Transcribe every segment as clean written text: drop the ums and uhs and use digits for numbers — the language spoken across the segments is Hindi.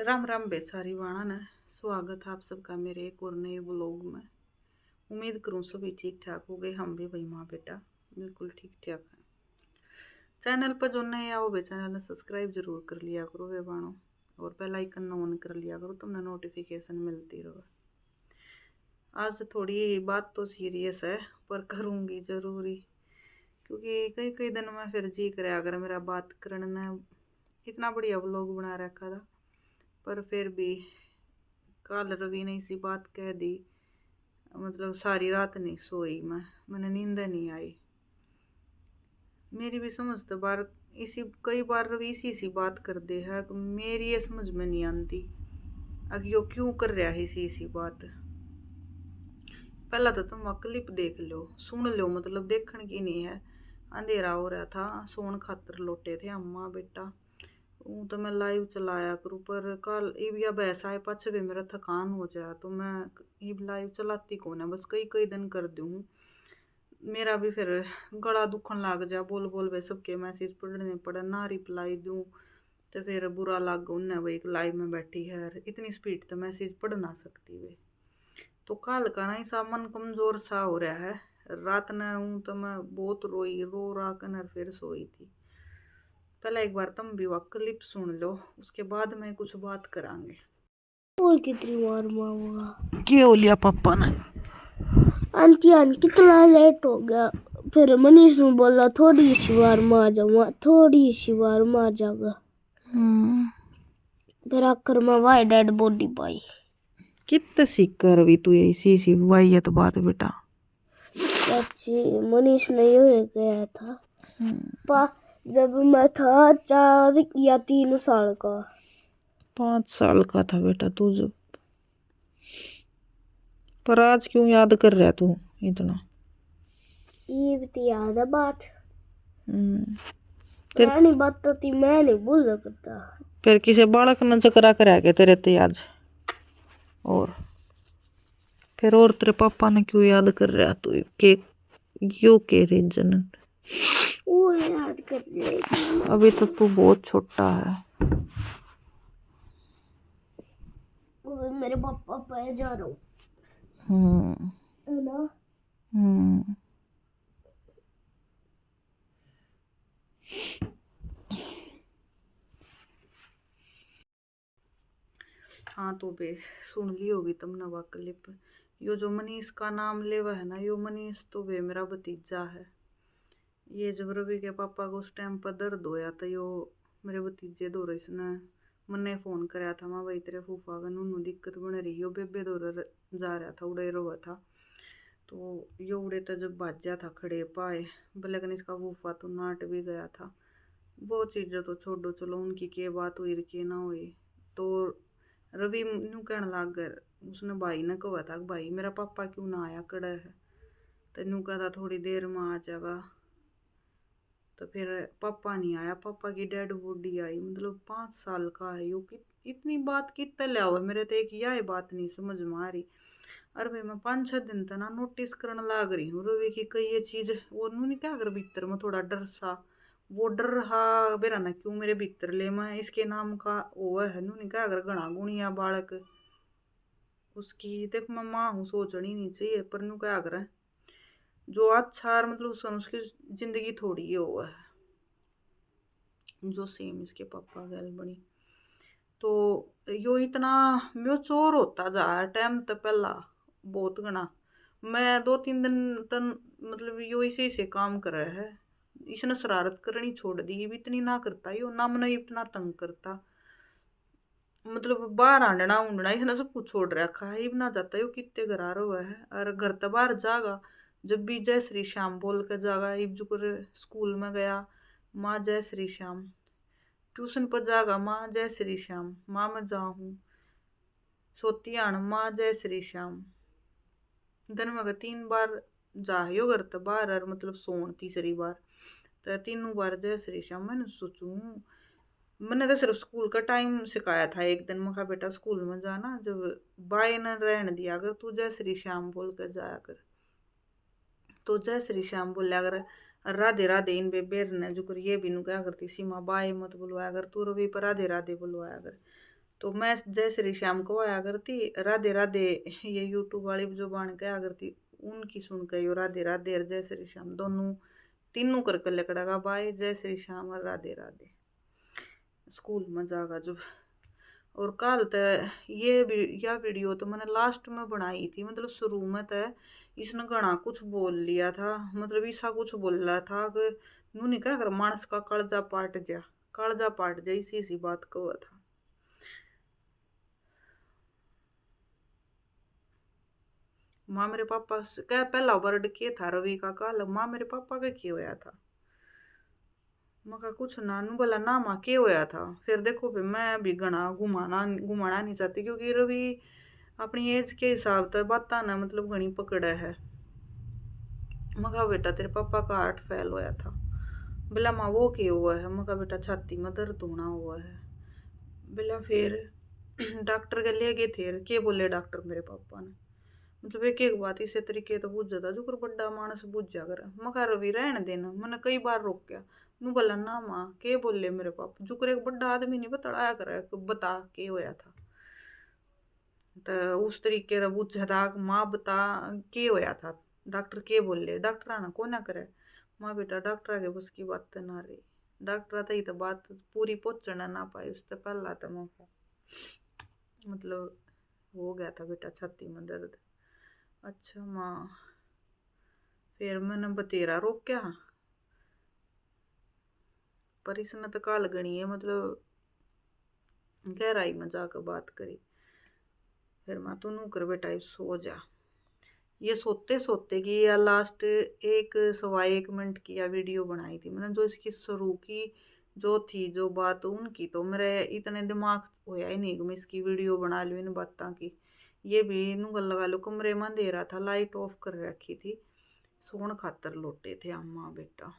राम राम बेसारी वाणा ने स्वागत है आप सबका मेरे एक और नए व्लॉग में। उम्मीद करूँ सभी ठीक ठाक हो गए, हम भी भाई माँ बेटा बिल्कुल ठीक ठाक है। चैनल पर जो नए आओ वे चैनल ने सब्सक्राइब जरूर कर लिया करो वे बाणो, और बेल आइकन ऑन कर लिया करो, तुमने नोटिफिकेशन मिलती रहो। आज थोड़ी बात तो सीरियस है पर करूँगी जरूरी, क्योंकि कई कई दिन में फिर जी करे अगर मेरा बात करना। इतना बढ़िया व्लॉग बना रखा था पर फिर भी कल रवि ने इसी बात कह दी, मतलब सारी रात नहीं सोई मैंने नींद नहीं आई। मेरी भी समझ तो बार इसी कई बार रवि इसी बात कर दे है, मेरी ये समझ में नहीं आती अब यो क्यों कर रहा है इसी बात। पहला तो तुम क्लिप देख लो सुन लो, मतलब देखने की नहीं है। अंधेरा हो रहा था, सोन खातर लौटे थे अम्मा बेटा। तो मैं लाइव चलाया करूँ पर कल इब या ऐसा है पछ भी मेरा थकान हो जाए तो मैं इब लाइव चलाती कौन है, बस कई कई दिन कर दूँ। मेरा भी फिर गला दुखन लग जा बोल बोल वे सबके मैसेज पढ़ने पड़े ना रिप्लाई दूँ तो फिर बुरा लग उन्हें वो एक लाइव में बैठी है इतनी स्पीड तो मैसेज पढ़ ना सकती वे। तो कल का ना सा मन कमजोर सा हो रहा है। रात ने हूँ तो मैं बहुत रोई, रो रा कर फिर सोई थी। पहले एक बार तुम भी वह क्लिप सुन लो, उसके बाद में कुछ बात करांगे। और कितनी बार मांगूंगा क्या हो लिया पापा ने? आंटी कितना लेट हो गया। फिर मनीष ने बोला थोड़ी सी बार में आ जाऊंगा, थोड़ी सी बार में आ जाऊंगा। फिर आखिर में वाई डेड बॉडी पाई। कितने सीकर भी तू ऐसी सी वाई है तो बात बेटा। चाची मनीष ने ये कहा था जब मैं था 4 या 3 साल का। 5 साल का था बेटा तू जब। पर आज क्यों याद कर रहा तू इतना? ये भी याद है बात, पुरानी बात तो थी, मैं नहीं भूल सकता। फिर किसी बालक ने चकरा करा के तेरे ते आज, और फिर और तेरे पापा ने क्यों याद कर रहा तू के यो के रीजन? वो याद कर ले। अभी तो तू बहुत छोटा है। मेरे पापा पे जा रहा हूँ है ना। हाँ तो बे सुन ली होगी तुमने वह क्लिप। यो जो मनीष का नाम लेवा है ना, यो मनीष तो बे मेरा भतीजा है। ये जब रवि के पापा को उस टाइम पर दर्द होया तो यो मेरे भतीजे दो इसने मन्ने फोन कराया था, माँ भाई तेरे फूफा का नूनू दिक्कत बन रही, यो बेबे दो जा रहा था उड़े रोवा था। तो यो उड़े तो जब बाजा था खड़े पाए लेकिन इसका फूफा तो नाट भी गया था। वो चीज़ें तो छोड़ो, चलो उनकी के बात हुई के ना हुई। तो रवि न्यू कहने लग गए, उसने भाई ने कहा था भाई मेरा पापा क्यों ना आया कड़ा है, तो न्यू कहा था थोड़ी देर में आ जाएगा। तो फिर पापा नहीं आया, पापा की डेड बॉडी आई, मतलब 5 साल का है यो। कि इतनी बात कितना लिया हुआ मेरे तो एक यह बात नहीं समझ में आ रही। अरे भाई मैं 5-6 दिन तक ना नोटिस करने लग रही हूँ रवि की कई ये चीज, वो नहीं क्या कर भीतर में थोड़ा डर सा, वो डर रहा बेरा ना क्यों मेरे भीतर ले मैं इसके नाम का वो है नू नहीं क्या अगर घना गुणिया बालक उसकी देख मैं माँ हूँ सोचनी नहीं चाहिए पर नू क्या करे जो अच्छा मतलब उसकी जिंदगी थोड़ी हो है जो सेम इसके पापा गैल बनी। तो यो इतना म्योचोर होता जा टाइम तो पहला बहुत गना। मैं 2-3 दिन तन मतलब यो इसे इसे काम कर रहा है, इसने शरारत करनी छोड़ दी, ये भी इतनी ना करता यो ना मन इतना तंग करता, मतलब बाहर आंडना उंडना इसने सब कुछ छोड़ रखा है। ना जाता यो कितने घर हुआ है और घर तो बाहर जागा जब भी जय श्री श्याम बोल कर जागा। इब जो स्कूल में गया माँ जय श्री श्याम, ट्यूशन पर जागा माँ जय श्री श्याम, माँ मैं जाऊँ सोती आण माँ जय श्री श्याम। दिन में 3 बार जाहियो घर तो बाहर और मतलब सोन तीसरी बार तो 3 बार जय श्री श्याम। मैंने सोचूं मैंने तो सिर्फ स्कूल का टाइम सिखाया था एक दिन, मैं बेटा स्कूल में जाना जब बाय न रहने दिया अगर तू जय श्री श्याम बोल कर जाया कर, तो जय श्री श्याम बोलिया अगर राधे राधे इन बेबेर ने जो कर ये भी नु क्या करती सीमा बाय मत बुलवाया अगर तू रवि पर राधे राधे बुलवाया अगर। तो मैं जय श्री श्याम को आया करती, राधे राधे ये यूट्यूब वाली जो बन के आया करती, उनकी सुन के यो राधे राधे और जय श्री श्याम दोनों तीनों करके लकड़ागा बाय जय श्री श्याम और राधे राधे स्कूल में जागा जब। और कल तो ये यह वीडियो तो मैंने लास्ट में बनाई थी, मतलब शुरू में तो इसने घना कुछ बोल लिया था, मतलब ऐसा कुछ बोल रहा था कि नू नहीं क्या कर मानस का कालजा पाट जा इसी बात को हुआ था। माँ मेरे पापा क्या पहला वर्ड किए था रवि का कल, माँ मेरे पापा का क्या होया था, मैं कुछ ना नू बोला ना माँ क्या होया था। फिर देखो फिर मैं भी घना घुमाना नहीं चाहती, क्योंकि रवि अपनी एज के हिसाब से बात ना मतलब घनी पकड़ा है। मैं कहा बेटा तेरे पापा का हार्ट फेल होया था। बोला माँ वो क्या हुआ है, मैं कहा बेटा छाती में दर्द होना हुआ है। बोला फिर डॉक्टर के ले गए थे, क्या बोले डॉक्टर मेरे पापा ने, मतलब एक एक बात इसे तरीके तो बुझ जाता जो कर बड़ा मानस बुझ जा कर। मैं कहा रवि रहने देना, मैंने कई बार रोक नू बोला ना माँ के बोले मेरे पापा, जुकर एक बड़ा आदमी नहीं बताया करे बता के होया था, तो उस तरीके का बुझ जाता माँ बता के होया था, डॉक्टर के बोले, डॉक्टर आना को ना करे। माँ बेटा डॉक्टर के बस की बात तो ना रही, डॉक्टर आता ही तो बात पूरी पहुंचना ना पाई, उससे पहला तो मौका मतलब हो गया था बेटा छाती में दर्द। अच्छा माँ, फिर मैंने बतेरा रोक्या, पर इसने तो काल गणी है, मतलब गहराई में जाकर बात करी। फिर माँ तू नू कर बेटा सो जा, ये सोते सोते की या लास्ट 1 सवा 1 मिनट की या वीडियो बनाई थी मैंने, जो इसकी शुरू की जो थी जो बात उनकी, तो मेरे इतने दिमाग होया ही नहीं कि मैं इसकी वीडियो बना लूँ इन बातों की। ये भी नुगल लगा लो, कमरे में अंधेरा था, लाइट ऑफ कर रखी थी, सोन खातर लौटे थे हम माँ बेटा।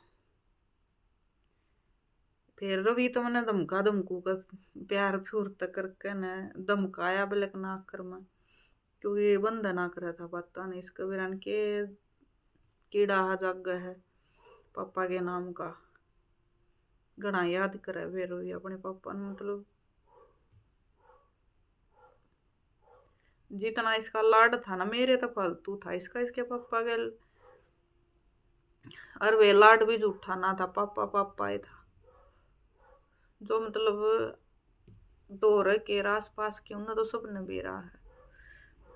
फिर रवि तो मैंने धमकू का प्यार फ्यूर तक करके न धमकाया बलक ना कर मैं, क्योंकि बंदा ना करा था पता नहीं इसका वीरान के कीड़ा जग है पापा के नाम का, घना याद करे फिर रवि अपने पापा ने, मतलब जितना इसका लाड था ना मेरे तो फालतू था इसका इसके पापा के, और वे लाड भी झूठा ना था, पापा पापा ही था, जो मतलब दौर के आस पास क्यों ना तो सबने बेरा है।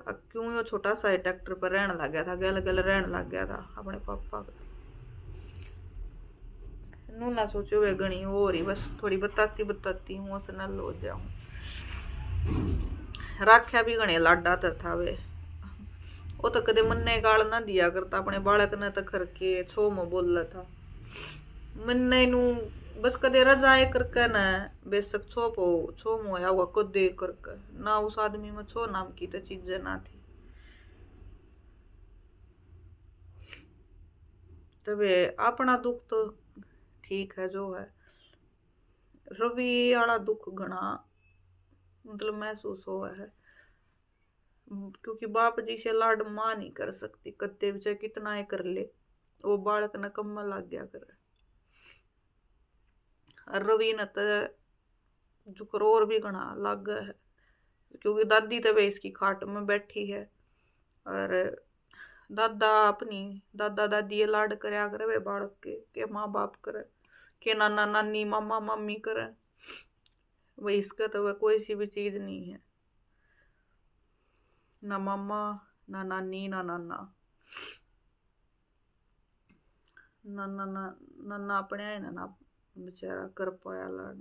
अब क्यों यो छोटा सा ट्रैक्टर पर रहने लग गया था, गल गल रहने लग गया था अपने पापा का, नू ना सोचो वे गणी हो रही, बस थोड़ी बताती हूँ इमोशनल हो जाऊं। राख्या भी गणे लाडा था वे, वो तो कदे मन्ने गाल ना दिया करता अपने बालक ने, तो करके छो में बोल था मन्ने नू बस कदे रजाए करके न बेशक छो मोया हुआ कदे करके ना, उस आदमी में छो नाम की तो चीजें ना थी। तबे अपना दुख तो ठीक है जो है, रवि वाला दुख घना मतलब महसूस हुआ है, क्योंकि बाप जी से लाड मां नहीं कर सकती, कत्ते बच्चे कितना ही कर ले वो बालक न कम्मा लग गया करे। रवि न तो जुकर और भी घना लग गया है, क्योंकि दादी तो वे इसकी खाट में बैठी है, और दादा दादी ये लाड करया करे वे बालक के माँ बाप करे, के नाना नानी मामा मामी करे, वही इसका तो वह कोई सी भी चीज नहीं है, ना मामा ना नानी ना नाना, नाना अपने आए ना बेचारा कर पाया लाड,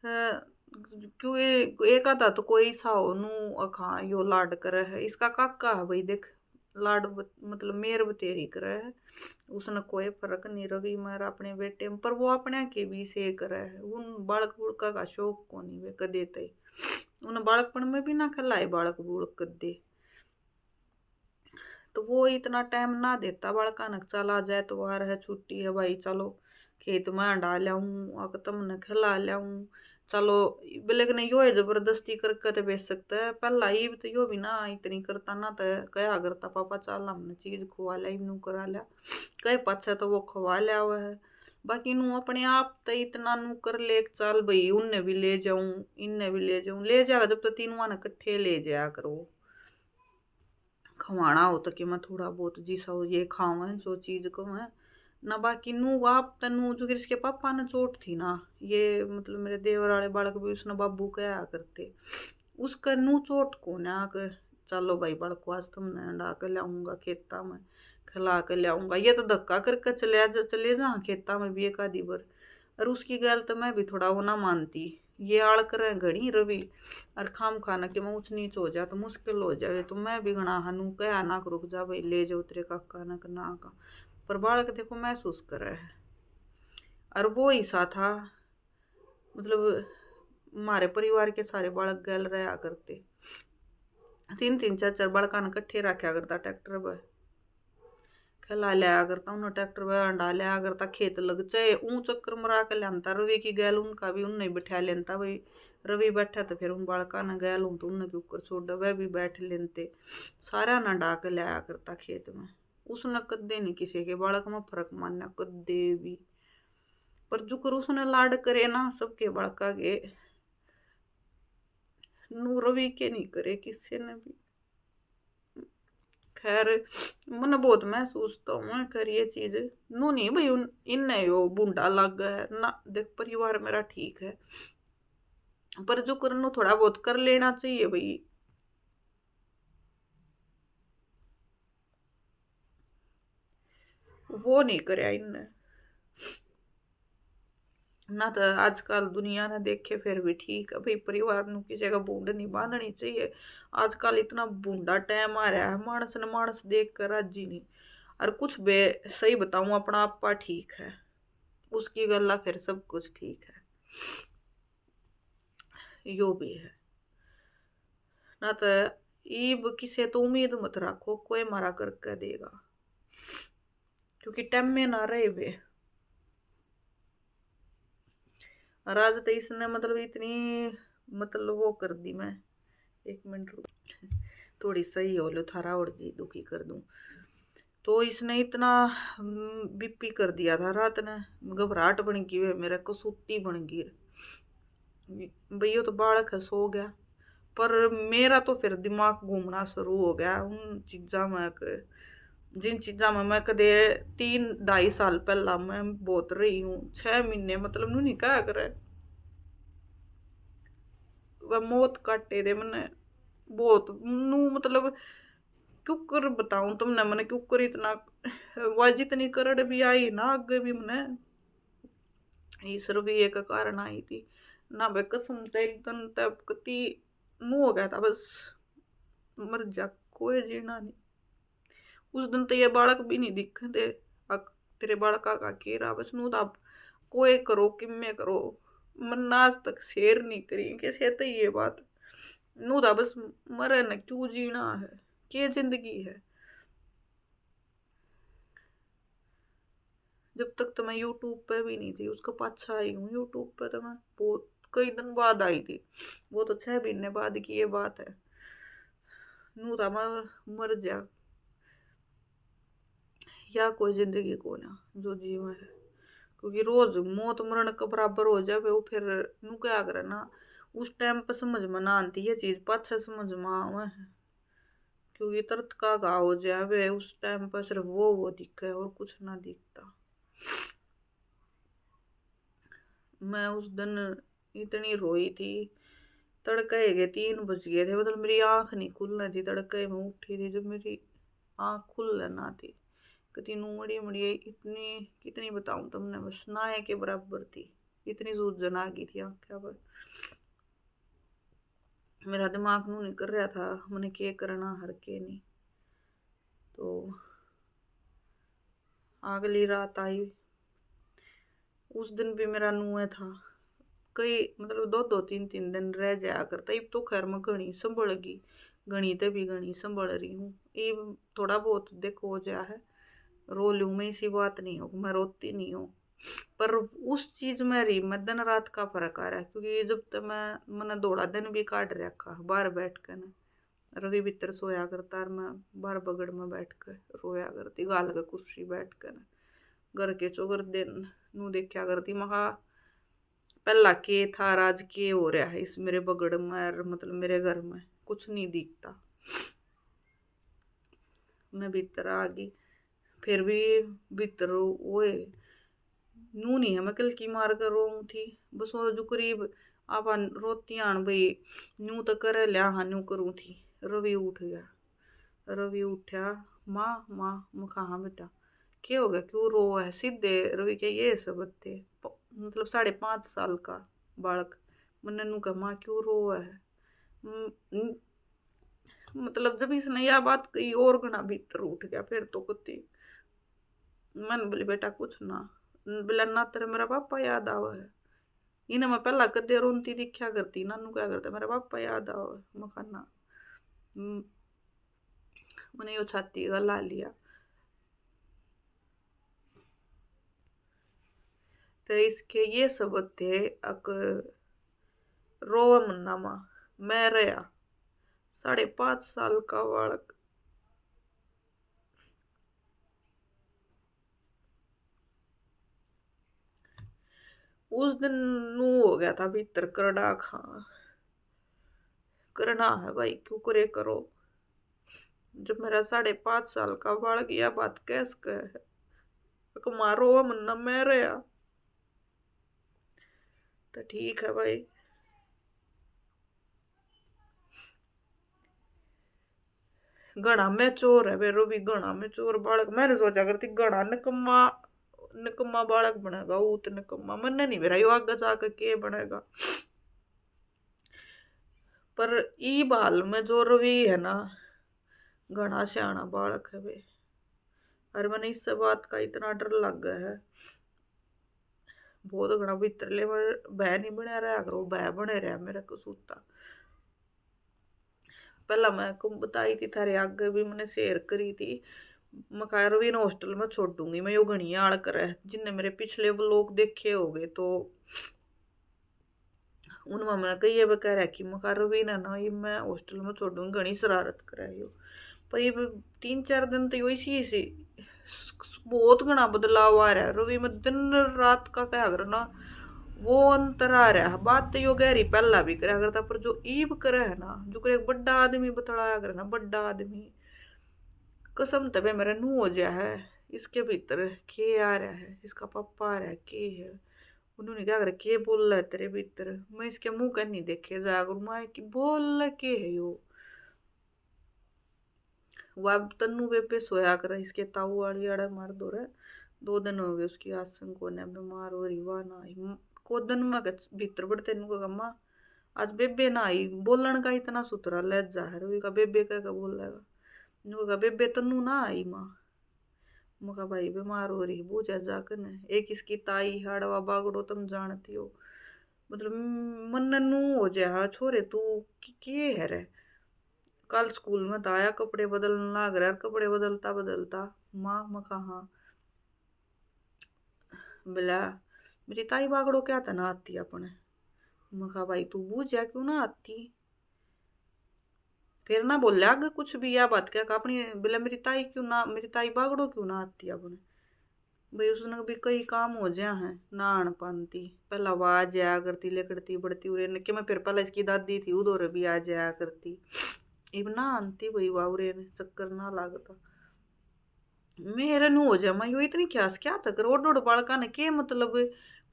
क्योंकि एक आता तो कोई सा हो नू अखा यो लाड करे है, इसका काका है भाई देख लाड मतलब मेर बतेरी करे है, उसने कोई फर्क नहीं रवि मेरा अपने बेटे में, पर वो अपने के भी से करे है, उन बालक बुड़का का शौक को नहीं वे कदे तय, उन बालकपन में भी ना खिलाए बालक बुड़ कदे, तो वो इतना टाइम ना देता बालका न, चला जाए तो आ है छुट्टी है भाई चलो खेत में डाल आऊँ तुमने खिला लाऊं, चलो बोले कि नहीं यो है जबरदस्ती करके तो बेच सकता है, पहला ही तो यो भी ना इतनी करता ना, तो क्या करता पापा चल हमने चीज खुआ लिया नू करा लिया, कहे पाछा तो वो खवा लिया हुआ है, बाकी नू अपने आप तो इतना नू कर ले चल भाई उनने भी ले जाऊं इनने भी ले जाऊं ले जाएगा जब तो तीनों ने इकट्ठे ले जाया करो। खवाना हो तो कि मैं थोड़ा बहुत जिसा हो ये खाऊं जो चीज को है ना। बाकी नू आप तनु जो कि इसके पापा ने चोट थी ना ये मतलब मेरे देवर वाले बालक भी उसने बाबू कहा करते उसका नू चोट को ना कर चलो भाई बड़को आज तुमने अंडा के लाऊंगा खेता में खिला के लाऊंगा ये तो धक्का करके चले जा खेता में भी एक आधी बार। और उसकी गल तो मैं भी थोड़ा वो ना मानती ये आड़ कर घड़ी रवि और खाम खाना कि मैं ऊंच नीच हो जा तो मुश्किल हो जाए तो मैं भी घना हनू कह ना रुक जा भाई ले जाओ तेरे काका ना का। पर बालक देखो महसूस कर रहा है और वो हिस्सा था मतलब हमारे परिवार के सारे बालक गल रहा करते 3-3 4-4 बालका ने इकट्ठे रखा करता ट्रैक्टर पर खिला लिया करता उन्हें ट्रैक्टर पर अंडा लिया करता खेत लग चाहे ऊं चक्कर मरा के लाता रवि की गैल उनका भी उन्हें बिठा लेता भाई रवि बैठा तो फिर उन बालका ने गैल हूं तो उन्हें के ऊपर छोड़ वह भी बैठ लेते सारा ना डाक लिया करता खेत में। उसने कदे नहीं किसी के बालक में फर्क मानना कदे भी पर जो कर उसने लाड करे ना सबके बालका के नू रवि के नहीं करे किसी ने भी। खैर मैंने बहुत महसूस तो मैं कर ये चीज नू नहीं भाई इनने यो बूंदा लग गया ना देख परिवार मेरा ठीक है पर जो करनो थोड़ा बहुत कर लेना चाहिए भाई। वो नहीं करे इनने ना तो आजकल दुनिया ने देखे फिर भी ठीक है भाई परिवार नु किसी का बूंद नहीं बांधनी चाहिए। आजकल इतना बूंदा टाइम आ रहा है मानस ने मानस देख कर राजी नहीं और कुछ बे सही बताऊं अपना आपा ठीक है उसकी गल्ला फिर सब कुछ ठीक है यो भी है ना तो ईब किसे तो उम्मीद मत रखो कोई मारा करके देगा क्योंकि टाइम में ना रहे बे। और आज तो इसने मतलब इतनी मतलब वो कर दी मैं 1 मिनट रुक थोड़ी सही हो लो थारा और जी दुखी कर दूं तो इसने इतना बीपी कर दिया था रात ने घबराहट बन गई है मेरा कसूती बन गई भैया तो बालक है सो गया पर मेरा तो फिर दिमाग घूमना शुरू हो गया उन चीजा में जिन चीजा में मैं कदे 3-2.5 साल पहला मैं बहुत रही हूँ 6 महीने मतलब नहीं क्या करे वह मौत काटे दे मैंने बहुत नू मतलब क्यों कर बताऊं तुमने मैंने क्यों कर इतना वह जितनी करड़ भी आई ना आगे भी मैंने ईश्वर भी एक कारण आई थी ना बे कसम तो एकदम तब कति मुंह हो गया था बस मर जा कोई जीना नहीं। उस दिन तो ये बालक भी नहीं दिखते तेरे बालका का केरा बस नू था कोई करो किम्मे करो मन आज तक शेयर नहीं करी कैसे तो ये बात नू था बस मरे न क्यों जीना है क्या जिंदगी है। जब तक तो मैं यूट्यूब पे भी नहीं थी उसका पाछा आई हूँ यूट्यूब पे तो मैं बहुत कई दिन बाद आई थी वो तो 6 महीने बाद की ये बात है। नू था मैं मर जा या कोई जिंदगी को ना जो जीवा है क्योंकि रोज मौत मरण का बराबर हो जाए वो फिर नू क्या करे ना उस टाइम पर समझ में ना आती ये चीज पाछा समझ में आवे है क्योंकि तरत का घाव हो जाए उस टाइम पर सिर्फ वो दिखे और कुछ ना दिखता। मैं उस दिन इतनी रोई थी तड़के गए 3 बज गए थे मतलब मेरी आंख नहीं खुलना थी तड़के में उठी थी जब मेरी आंख खुल ना थी कति नूमड़ी मड़ी इतनी कितनी बताऊं तुमने बस नाये के बराबर थी इतनी सूजन आ गई थी आंखें पर मेरा दिमाग नू नहीं कर रहा था मैंने क्या करना हर के नहीं। तो अगली रात आई उस दिन भी मेरा नुए था कई मतलब 2-2 3-3 दिन रह जाया करता अब तो खैर मैं घनी संभल गई तो भी घनी संभल रही हूँ ये थोड़ा बहुत देखो हो जाया है रो लूँ मैं इसी बात नहीं हो मैं रोती नहीं हूँ पर उस चीज में रही मैं दिन रात का फर्क आ रहा है क्योंकि जब तक मैंने दौड़ा दिन भी काट रखा बाहर बैठ कर न रवि भीतर सोया करता और मैं बाहर बगड़ में बैठ कर रोया करती गाल का कुर्सी बैठ कर घर के चौगर दिन नू देखा करती। महा पहला के था राज के हो रहा है इस मेरे बगड़ में, मतलब मेरे घर में कुछ नहीं दिखता। मैं भीतर आ गई, फिर भी भीतर वो नू नहीं है। मैं कल की मार कर रो थी बस, और जो करीब आप रोती आन भाई न्यू तो कर लिया, हाँ न्यू करूँ थी। रवि उठ गया, रवि उठा, माँ माँ मैं कहा बेटा क्या हो गया, क्यों रो है? सीधे रवि के ये सब थे, मतलब 5.5 साल का बालक। मैंने नू कहा माँ क्यों रो है? मतलब जब इसने यह बात कही और गना भीतर उठ गया। फिर तो कुत्ती मन बोली बेटा कुछ ना, बोला ना तेरे मेरा पापा याद आवा है। इन्हें मैं पहला कदे रोती दिखा करती, नानू क्या करता मेरा पापा याद आवा है। मैं खाना मैंने यो छाती गला लिया। तो इसके ये सब थे अक रोवा मन्ना माँ मैं रहा 5.5 साल का बालक। उस दिन नू हो गया था भीतर करड़ा खा, करना है भाई क्यों करे करो। जब मेरा 5.5 साल का बालक यह बात कैस कह मारो मन्ना मैं रहा, तो ठीक है भाई। घना में चोर है मेरे भी, घना में चोर बालक। मैंने सोचा करती घना निकम्मा निकम्मा बालक बनेगा, वो तो निकम्मा मैंने नहीं मेरा यो आगे जाकर के बनेगा। पर ई बाल में जो रवि है ना घना सियाना बालक है वे। और मैंने इस बात का इतना डर लग गया है बहुत घना भीतर ले बह नहीं बना रहा करो, बह बने रहा मेरा कसूता। पहला मैं को बताई थी थारे आगे भी मैंने शेयर करी थी। मैं कह रही हॉस्टल में छोड़ दूंगी मैं, यो घनी आड़ कर जिनने मेरे पिछले व्लॉग देखे होगे तो उनमें मैंने कही है कह रहा कि मैं कह रही ना ये मैं हॉस्टल में छोड़ दूंगी, घनी शरारत करे यो। पर ये 3-4 दिन तो यो सी बहुत घना बदलाव आ रहा है रवि में, दिन रात का क्या करना वो अंतर आ रहा है। बात तो यो गहरी पहला भी करा करता, पर जो ईब करे है ना जो करे बड़ा आदमी बतलाया करे ना, बड़ा आदमी कसम तबे मेरा नू हो जा है इसके भीतर के आ रहा है, इसका पापा आ रहा है के है। उन्होंने क्या करे के बोल रहा है तेरे भीतर, मैं इसके मुंह कर नहीं देखे जा करूँ मैं कि बोल के है यो। वह अब तन्नू पे सोया कर इसके ताऊ वाली आड़ा मार दो रहे 2 दिन हो गए उसकी आसन को ने बीमार हो रही वाह ना आई को दिन में भीतर बढ़ते नु अम्मा आज बेबे ना आई, बोलन का इतना सुथरा लहजा है रवि का। बेबे कह बोलेगा नु का बेबे तन्नू ना आई माँ। मुका भाई बीमार हो रही बूझा जाकर ने एक इसकी ताई हाड़वा बागड़ो तुम जानती हो, मतलब मन नू हो जा छोरे तू के है रे। कल स्कूल में तो आया कपड़े बदलने लग रहा, कपड़े बदलता बदलता माँ मैं कहा बोला मेरी ताई बागड़ो क्या था ना आती अपने। मैं कहा भाई तू बूझा क्यों ना आती, फिर ना बोले आगे कुछ भी या बात क्या अपनी बोला मेरी ताई क्यों ना, मेरी ताई बागड़ो क्यों ना आती अपने। भाई उसने भी कई काम हो जाए हैं ना आन पाती, पहला आवाज जाया करती लेकड़ती बढ़ती उरे कि मैं फिर पहले इसकी दादी थी उधर भी आ जाया करती इब ना आंती भाई वाउरे चक्कर ना लागता मेरे नु हो जा। मैं यो इतनी ख्यास क्या था कर ओड बालका ने के मतलब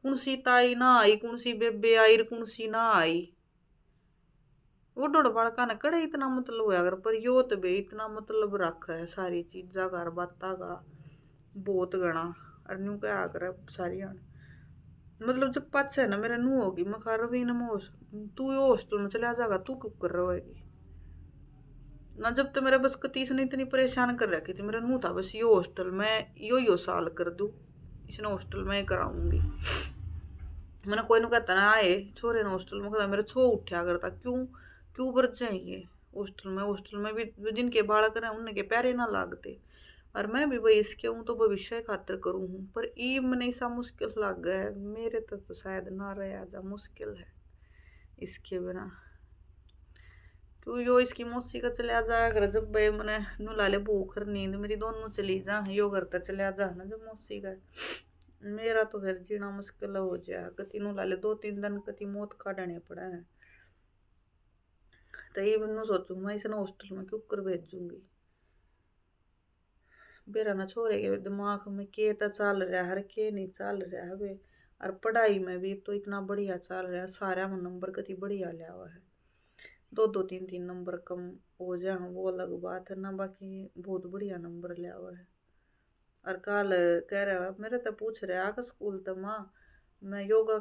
कुणसी ताई ना आई कुणसी बेबे आई कुणसी ना आई ओड बालका ने कड़े इतना मतलब होया कर। पर यो तो बे इतना मतलब रखा है सारी चीजा का बाता का बहुत गणा और न्यू क्या कर सारी मतलब जब पाच है ना मेरा नू होगी मैं खा रही ना तू यो हॉस्टल में चला जाएगा तू क्यों कर रहेगी ना। जब तो मेरे बस कतीस ने इतनी परेशान कर रखी थी मेरा नू था बस यो हॉस्टल में यो साल कर दूँ इसने हॉस्टल में कराऊंगी। मैंने कोई नु कहता ना आए छोरे ने हॉस्टल में कहता मेरा छो उठा करता क्यों क्यों बर जाएंगे हॉस्टल में भी जिनके बालक रहे उनके प्यारे ना लागते। और मैं भी भाई इसके हूँ तो भविष्य खातिर करूँ हूँ, पर ई मैंने ऐसा मुश्किल लग गया है मेरे तो शायद ना रहा जा मुश्किल है इसके बिना। क्योंकि यो इसकी मौसी का चलिया जाया कर जब भाई मैंने नु लाले भूख और नींद मेरी दोनों चली जा यो करता चलिया जा ना जब मौसी का मेरा तो फिर जीना मुश्किल हो जाए कति नु लाले 2-3 दिन कति मौत काटने पड़ा है। तो ये मैं सोचू मैं इसे हॉस्टल में क्यों कर भेजूंगी बेरा ना छोरे के दिमाग में के चल रहा है के नहीं चल रहा है वे। और पढ़ाई में भी तो इतना बढ़िया चल रहा है सारा में नंबर कति बढ़िया लिया हुआ है 2-2 3-3 नंबर कम हो जाए वो अलग बात है ना बाकी बहुत बढ़िया नंबर लिया हुआ है। और कल कह रहा है मेरे तो पूछ रहा है स्कूल तो माँ मैं योगा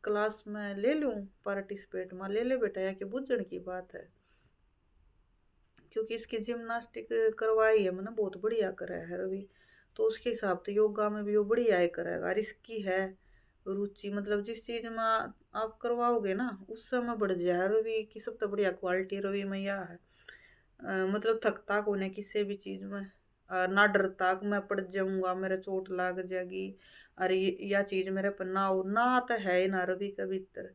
क्लास में ले लूँ पार्टिसिपेट माँ ले बेटा या कि बुझण की बात है क्योंकि इसकी जिम्नास्टिक करवाई है मैंने बहुत बढ़िया करा है रवि तो उसके हिसाब से योगा में भी वो बढ़िया ही करेगा और इसकी है रुचि मतलब जिस चीज में आप करवाओगे ना उस समय बढ़ जाए रवि की सबसे बढ़िया क्वालिटी रवि में यह है मतलब थकता को नहीं किसी भी चीज में ना डरता कि मैं पड़ जाऊंगा मेरे चोट लग जाएगी अरे यह चीज मेरे पर ना हो ना तो है ही ना रवि के भीतर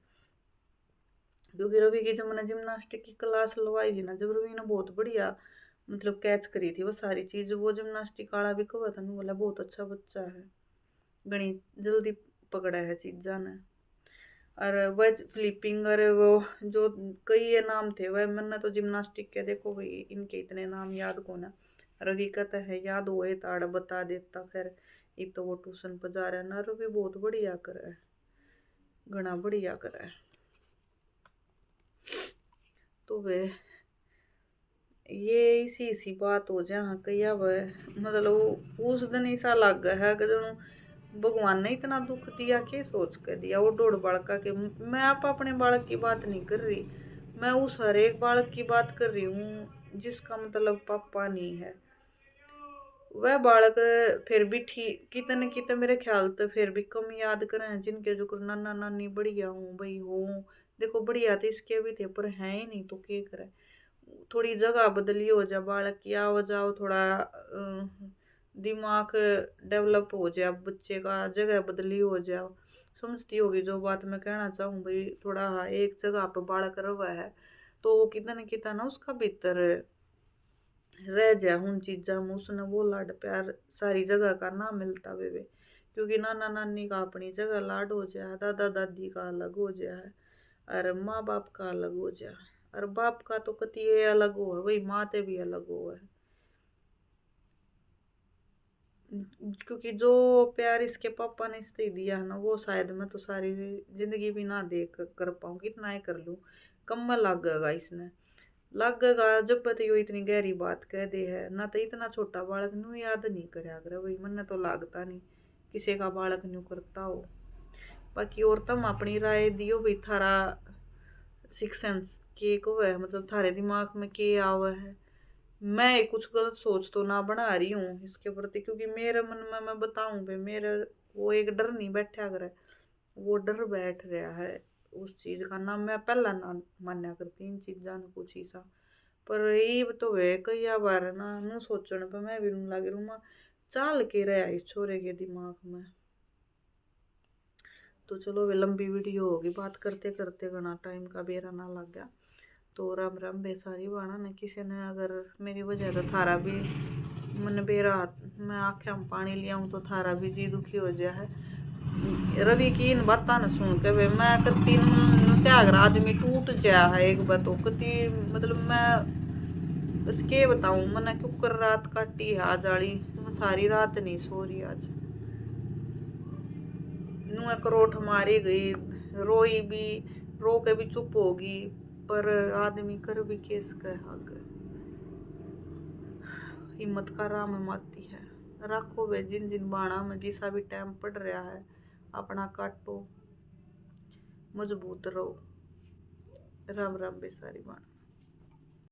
क्योंकि रवि की जब मैंने जिम्नास्टिक की क्लास लगवाई थी ना जब रवि ने बहुत बढ़िया मतलब कैच करी थी वो सारी चीज वो जिम्नास्टिक वाला भी कहा था बोला बहुत अच्छा बच्चा है घनी जल्दी पकड़ा है चीजा ने। और वह फ्लिपिंग और वो जो कई ये नाम थे वह मैंने तो जिम्नास्टिक के देखो भाई इनके इतने नाम याद को ना रवि का तो है याद हुए ताड़ बता देता खैर एक तो वो ट्यूशन पर जा रहा है ना रवि बहुत बढ़िया करा है घना बढ़िया करा है। तो वे ये इसी बात हो जाए कई अब मतलब उस दिन ऐसा लग गया है कि भगवान ने इतना दुख दिया के सोच कर दिया वो डोड़ बालका के मैं आप अपने बालक की बात नहीं कर रही मैं उस हर एक बालक की बात कर रही हूँ जिसका मतलब पापा नहीं है वह बालक फिर भी ठीक कितने कितने मेरे ख्याल तो फिर भी कम याद करें जिनके जो नाना नानी बढ़िया हूँ भाई हो देखो बढ़िया तो इसके भी थे पर है ही नहीं तो क्या करे थोड़ी जगह बदली हो जाए बालक की आओ जाओ थोड़ा दिमाग डेवलप हो जाए बच्चे का जगह बदली हो जाए समझती होगी जो बात मैं कहना चाहूँ भाई थोड़ा एक जगह पर बालक रहा है तो वो कितना न कितना ना उसका भीतर रह जाए उन चीज़ा में उसने वो लाड प्यार सारी जगह का ना मिलता वे क्योंकि नाना नानी का अपनी जगह लाड हो जाए दादा दादी का अलग हो जाए और माँ बाप का अलग हो जाए और बाप का तो कति ये अलग हो है वही माँ ते भी अलग हो है क्योंकि जो प्यार इसके पापा ने इससे दिया है ना वो शायद मैं तो सारी जिंदगी भी ना देख कर पाऊँ कितना ही कर लूँ कम में लगेगा इसने लगेगा जब पता यो इतनी गहरी बात कह दे है ना तो इतना छोटा बालक न्यू याद नहीं करे अगर वही मन तो लागता नहीं किसी का बालक न्यू करता हो बाकी और तुम अपनी राय दियो भाई थारा सिक्स सेंस के को है मतलब थारे दिमाग में के आवा है मैं कुछ गलत सोच तो ना बना रही हूँ इसके प्रति क्योंकि मेरे मन में मैं बताऊं भाई मेरा वो एक डर नहीं बैठा करे वो डर बैठ रहा है उस चीज का ना मैं पहला ना मान्या करती इन चीजा ने कुछ ऐसा पर ये तो है कई बार ना नु सोचने पे मैं भी नु लग रही हूँ चाल के रहा इस छोरे के दिमाग में। तो चलो वे लंबी वीडियो होगी बात करते करते घना टाइम का बेरा ना लग गया तो राम राम बेसारी बाणा ने किसी ने अगर मेरी वजह तो थारा भी मन बेरा मैं आँखें में पानी लिया हूँ तो थारा भी जी दुखी हो जाए है रवि की इन बातें न सुन के वे मैं कती त्यागर आदमी टूट जाया है एक बात कती मतलब मैं उसके बताऊं मैंने क्यों रात काटी है आज आड़ी मैं सारी रात नहीं सो रही आज नू करोठ मारी गई रोई भी रो के भी चुप होगी पर आदमी कर भी केस कह हिम्मत का राम माती है रखो वे जिन जिन बाणा में जिसा भी टाइम पड़ रहा है अपना काटो मजबूत रहो राम राम बेसारी बाणा।